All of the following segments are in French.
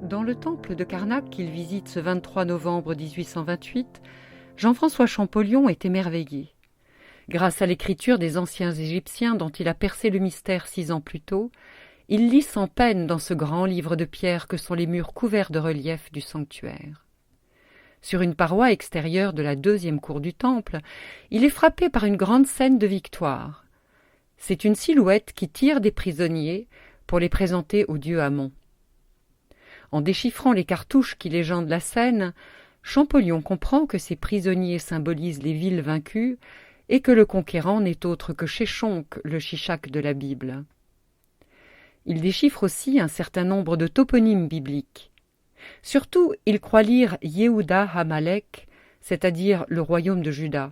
Dans le temple de Karnak qu'il visite ce 23 novembre 1828, Jean-François Champollion est émerveillé. Grâce à l'écriture des anciens Égyptiens dont il a percé le mystère 6 ans plus tôt, il lit sans peine dans ce grand livre de pierre que sont les murs couverts de reliefs du sanctuaire. Sur une paroi extérieure de la deuxième cour du temple, il est frappé par une grande scène de victoire. C'est une silhouette qui tire des prisonniers pour les présenter au dieu Amon. En déchiffrant les cartouches qui légendent la scène, Champollion comprend que ces prisonniers symbolisent les villes vaincues et que le conquérant n'est autre que Sheshonq, le Shishak de la Bible. Il déchiffre aussi un certain nombre de toponymes bibliques. Surtout, il croit lire Yehuda Hamalek, c'est-à-dire le royaume de Juda.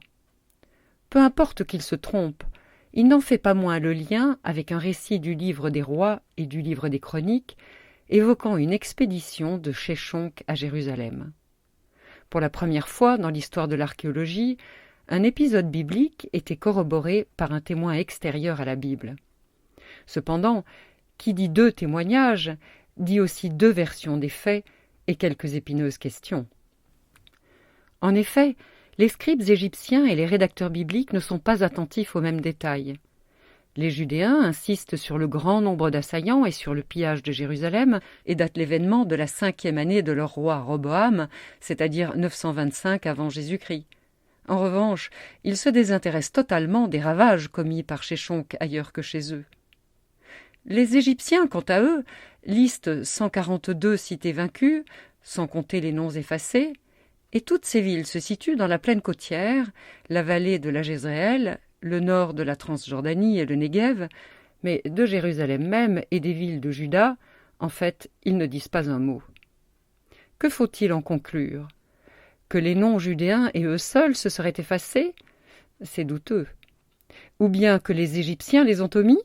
Peu importe qu'il se trompe, il n'en fait pas moins le lien avec un récit du livre des rois et du livre des chroniques, évoquant une expédition de Sheshonq à Jérusalem. Pour la première fois dans l'histoire de l'archéologie, un épisode biblique était corroboré par un témoin extérieur à la Bible. Cependant, qui dit 2 témoignages, dit aussi 2 versions des faits et quelques épineuses questions. En effet, les scribes égyptiens et les rédacteurs bibliques ne sont pas attentifs aux mêmes détails. Les Judéens insistent sur le grand nombre d'assaillants et sur le pillage de Jérusalem et datent l'événement de la 5e année de leur roi Roboam, c'est-à-dire 925 avant Jésus-Christ. En revanche, ils se désintéressent totalement des ravages commis par Sheshonq ailleurs que chez eux. Les Égyptiens, quant à eux, listent 142 cités vaincues, sans compter les noms effacés, et toutes ces villes se situent dans la plaine côtière, la vallée de la Jezréel, le nord de la Transjordanie et le Néguev, mais de Jérusalem même et des villes de Juda, en fait, ils ne disent pas un mot. Que faut-il en conclure? Que les noms judéens et eux seuls se seraient effacés? C'est douteux. Ou bien que les Égyptiens les ont omis?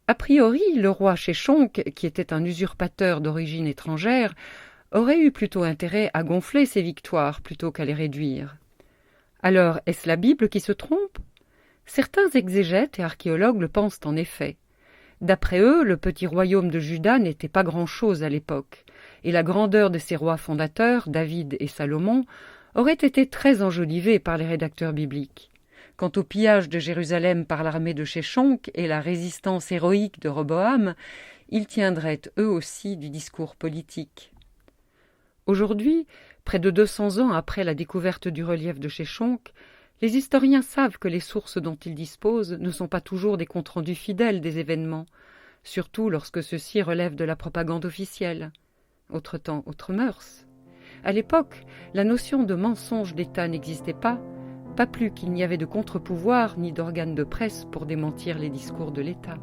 A priori, le roi Sheshonq, qui était un usurpateur d'origine étrangère, aurait eu plutôt intérêt à gonfler ses victoires plutôt qu'à les réduire. Alors, est-ce la Bible qui se trompe? Certains exégètes et archéologues le pensent en effet. D'après eux, le petit royaume de Juda n'était pas grand-chose à l'époque, et la grandeur de ses rois fondateurs, David et Salomon, aurait été très enjolivée par les rédacteurs bibliques. Quant au pillage de Jérusalem par l'armée de Sheshonq et la résistance héroïque de Roboam, ils tiendraient eux aussi du discours politique. Aujourd'hui, près de 200 ans après la découverte du relief de Sheshonq, les historiens savent que les sources dont ils disposent ne sont pas toujours des comptes rendus fidèles des événements, surtout lorsque ceux-ci relèvent de la propagande officielle. Autre temps, autre mœurs. À l'époque, la notion de mensonge d'État n'existait pas plus qu'il n'y avait de contre-pouvoir ni d'organes de presse pour démentir les discours de l'État.